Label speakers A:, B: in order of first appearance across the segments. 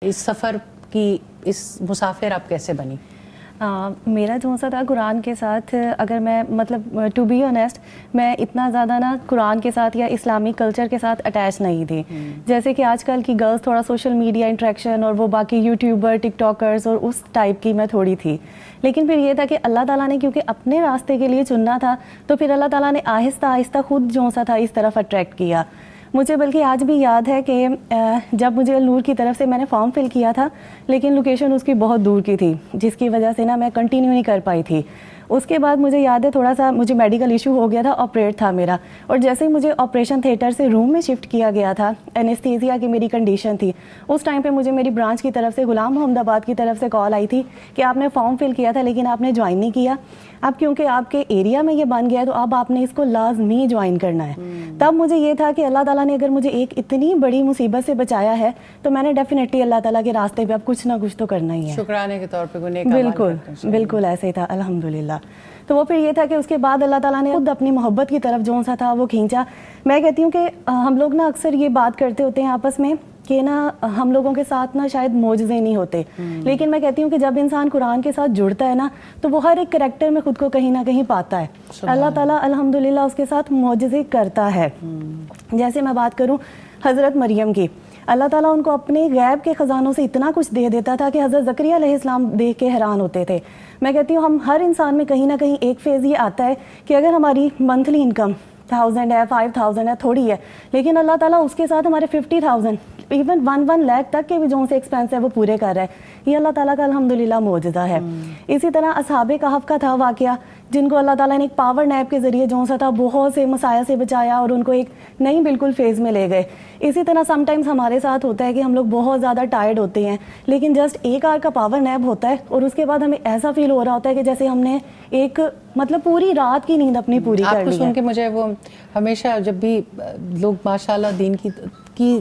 A: اس سفر کی اس مسافر آپ کیسے بنی؟
B: میرا جو سا تھا قرآن کے ساتھ، اگر میں مطلب ٹو بی آنیسٹ میں اتنا زیادہ نا قرآن کے ساتھ یا اسلامی کلچر کے ساتھ اٹیچ نہیں تھی. جیسے کہ آج کل کی گرلس تھوڑا سوشل میڈیا انٹریکشن اور وہ باقی یوٹیوبر ٹک ٹاکرز اور اس ٹائپ کی میں تھوڑی تھی. لیکن پھر یہ تھا کہ اللہ تعالیٰ نے کیونکہ اپنے راستے کے لیے چننا تھا تو پھر اللہ تعالیٰ نے آہستہ آہستہ خود جو سا تھا اس طرف اٹریکٹ کیا مجھے. بلکہ آج بھی یاد ہے کہ جب مجھے النور کی طرف سے میں نے فارم فل کیا تھا لیکن لوکیشن اس کی بہت دور کی تھی جس کی وجہ سے نا میں کنٹینیو نہیں کر پائی تھی. اس کے بعد مجھے یاد ہے تھوڑا سا مجھے میڈیکل ایشو ہو گیا تھا، آپریٹ تھا میرا، اور جیسے ہی مجھے آپریشن تھیٹر سے روم میں شفٹ کیا گیا تھا، اینستھیزیا کی میری کنڈیشن تھی. اس ٹائم پہ مجھے میری برانچ کی طرف سے غلام محمد آباد کی طرف سے کال آئی تھی کہ آپ نے فارم فل کیا تھا لیکن آپ نے جوائن نہیں کیا. اب کیونکہ آپ کے ایریا میں یہ بن گیا ہے تو اب آپ نے اس کو لازمی جوائن کرنا ہے. تب مجھے یہ تھا کہ اللہ تعالیٰ نے اگر مجھے ایک اتنی بڑی مصیبت سے بچایا ہے تو میں نے ڈیفینیٹلی اللہ تعالیٰ کے راستے پہ اب کچھ نہ کچھ تو کرنا ہی ہے.
A: شکرانے کے طور پہ کوئی نیک اعمال
B: بالکل بالکل ایسے ہی تھا الحمدللہ. تو وہ پھر یہ تھا کہ اس کے بعد اللہ تعالیٰ نے خود اپنی محبت کی طرف جو سا تھا وہ کھینچا. میں کہتی ہوں کہ ہم لوگ نا اکثر یہ بات کرتے ہوتے ہیں آپس میں کہ نا ہم لوگوں کے ساتھ نا شاید معجزے نہیں ہوتے، لیکن میں کہتی ہوں کہ جب انسان قرآن کے ساتھ جڑتا ہے نا تو وہ ہر ایک کریکٹر میں خود کو کہیں نہ کہیں پاتا ہے. اللہ تعالیٰ الحمدللہ اس کے ساتھ معجزے کرتا ہے. جیسے میں بات کروں حضرت مریم کی، اللہ تعالیٰ ان کو اپنے غیب کے خزانوں سے اتنا کچھ دے دیتا تھا کہ حضرت زکریا علیہ السلام دیکھ کے حیران ہوتے تھے. میں کہتی ہوں ہم ہر انسان میں کہیں نہ کہیں ایک فیز یہ آتا ہے کہ اگر ہماری منتھلی انکم 1000 ہے، 5000 ہے، تھوڑی ہے، لیکن اللہ تعالیٰ اس کے ساتھ ہمارے 50,000 ایون 1 لاکھ تک کے بھی جو سے ایکسپینس ہے وہ پورے کر رہا ہے. یہ اللہ تعالیٰ کا الحمدللہ معجزہ ہے. اسی طرح اصحاب کہف کا تھا واقعہ جن کو اللہ تعالیٰ نے ایک پاور نیپ کے ذریعے جو سا تھا بہت سے مسائل سے بچایا اور ان کو ایک نئی بالکل فیز میں لے گئے. اسی طرح سم ٹائمز ہمارے ساتھ ہوتا ہے کہ ہم لوگ بہت زیادہ ٹائرڈ ہوتے ہیں لیکن جسٹ 1 آور کا پاور نیپ ہوتا ہے اور اس کے بعد ہمیں ایسا فیل ہو رہا ہوتا ہے کہ جیسے ہم نے ایک مطلب پوری رات کی نیند اپنی پوری کر لی ہے.
A: آپ کو سن کے مجھے وہ ہمیشہ جب بھی لوگ ماشاءاللہ دین کی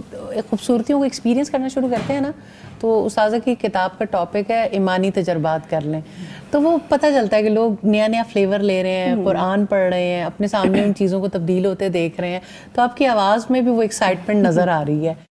A: خوبصورتیوں کو ایکسپیرینس کرنا شروع کرتے ہیں نا تو استاذہ کی کتاب کا ٹاپک ہے ایمانی تجربات کر لیں، تو وہ پتہ چلتا ہے کہ لوگ نیا نیا فلیور لے رہے ہیں، قرآن پڑھ رہے ہیں، اپنے سامنے ان چیزوں کو تبدیل ہوتے دیکھ رہے ہیں، تو آپ کی آواز میں بھی وہ ایکسائٹمنٹ نظر آ رہی ہے.